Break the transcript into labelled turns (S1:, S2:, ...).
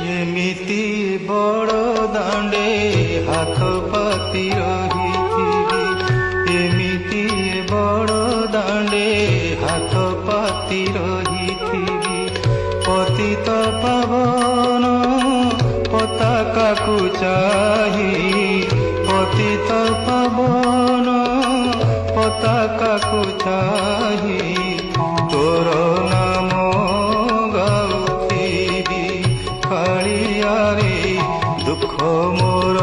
S1: एमिति बड़ दांडे हाथ पाती रही एमिति बड़ दांडे हाथ पाती रही पतित पावन पताका को चाही पतित पावन पताका को चाही तोर नाम गाउथिबी कालिया रे दुख मोर